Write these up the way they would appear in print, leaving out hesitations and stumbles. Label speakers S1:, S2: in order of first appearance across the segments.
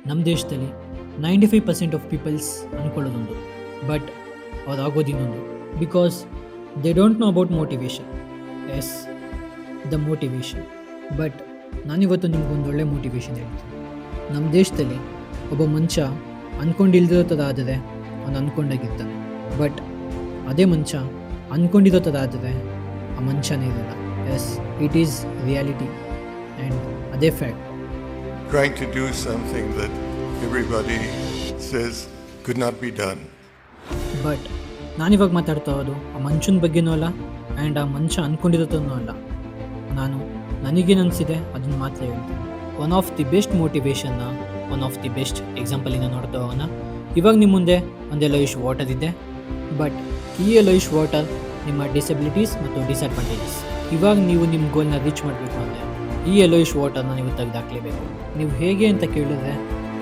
S1: ನಮ್ಮ ದೇಶದಲ್ಲಿ 95% of peoples ಅಂದ್ಕೊಳ್ಳೋದೊಂದು, ಬಟ್ ಅದಾಗೋದು ಇನ್ನೊಂದು. Because they don't know about motivation. Yes, the motivation. But ನಾನಿವತ್ತು ನಿಮ್ಗೊಂದು ಒಳ್ಳೆ ಮೋಟಿವೇಶನ್ ಹೇಳ್ತೀನಿ. ನಮ್ಮ ದೇಶದಲ್ಲಿ ಒಬ್ಬ ಮನುಷ್ಯ ಅಂದ್ಕೊಂಡಿಲ್ದಿರೋ ಥರ ಆದರೆ ಅವನು ಅಂದ್ಕೊಂಡಾಗಿರ್ತಾನೆ. ಬಟ್ ಅದೇ ಮನುಷ್ಯ ಅಂದ್ಕೊಂಡಿರೋ ಥರ ಆದರೆ ಆ ಮನುಷ್ಯನೇ ಇರಲ್ಲ. Yes, it is reality and ಅದೇ fact.
S2: Trying to do something that everybody says could not be done.
S1: But ನಾನಿವಾಗ ಮಾತಾಡ್ತಾ ಇರೋದು ಆ ಮನುಷ್ಯನ ಬಗ್ಗೆನೂ ಅಲ್ಲ ಆ್ಯಂಡ್ ಆ ಮನುಷ್ಯ ಅಂದ್ಕೊಂಡಿರೋದನ್ನೂ ಅಲ್ಲ. ನಾನು ನನಗೇನು ಅನಿಸಿದೆ ಅದನ್ನು ಮಾತ್ರ ಹೇಳ್ತೀನಿ. ಒನ್ ಆಫ್ ದಿ ಬೆಸ್ಟ್ ಮೋಟಿವೇಶನ್ನ, ಒನ್ ಆಫ್ ದಿ ಬೆಸ್ಟ್ ಎಕ್ಸಾಂಪಲಿಂದ ನೋಡ್ತಾ ಹೋಗೋಣ. ಇವಾಗ ನಿಮ್ಮ ಮುಂದೆ ಒಂದು ಯೆಲ್ಲೋಯಿಶ್ ವಾಟರ್ ಇದೆ. ಬಟ್ ಈ ಯೆಲ್ಲೋಯಿಶ್ ವಾಟರ್ ನಿಮ್ಮ ಡಿಸಬಿಲಿಟೀಸ್ ಮತ್ತು ಡಿಸ್ಅಡ್ವಾಂಟೇಜಸ್. ಇವಾಗ ನೀವು ನಿಮ್ಮ ಗೋಲ್ನ ರೀಚ್ ಮಾಡಬೇಕು ಅಂದರೆ ಈ ಯೆಲ್ಲೋಯಿಶ್ ವಾಟರ್ನ ನೀವು ತೆಗೆದಾಕಲೇಬೇಕು. ನೀವು ಹೇಗೆ ಅಂತ ಕೇಳಿದ್ರೆ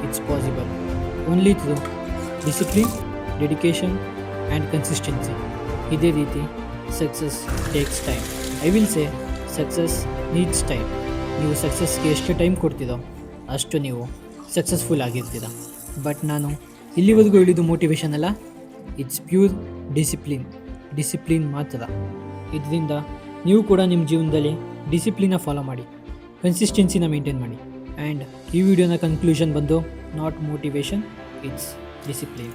S1: it's possible only through discipline, dedication and consistency. ಇದೇ ರೀತಿ success takes time. I will say success needs time. ನೀವು ಸಕ್ಸಸ್ಗೆ ಎಷ್ಟು ಟೈಮ್ ಕೊಡ್ತೀರೋ ಅಷ್ಟು ನೀವು ಸಕ್ಸಸ್ಫುಲ್ ಆಗಿರ್ತೀರ. ಬಟ್ ನಾನು ಇಲ್ಲಿವರೆಗೂ ಹೇಳಿದ್ದು ಮೋಟಿವೇಶನ್ ಅಲ್ಲ, ಇಟ್ಸ್ ಪ್ಯೂರ್ ಡಿಸಿಪ್ಲಿನ್ ಮಾತ್ರ. ಇದರಿಂದ ನೀವು ಕೂಡ ನಿಮ್ಮ ಜೀವನದಲ್ಲಿ ಡಿಸಿಪ್ಲಿನ ಫಾಲೋ ಮಾಡಿ, ಕನ್ಸಿಸ್ಟೆನ್ಸಿನ ಮೇಂಟೈನ್ ಮಾಡಿ. ಆ್ಯಂಡ್ ಈ ವಿಡಿಯೋನ ಕನ್ಕ್ಲೂಷನ್ ಬಂದು ನಾಟ್ ಮೋಟಿವೇಶನ್, ಇಟ್ಸ್ ಡಿಸಿಪ್ಲಿನ್.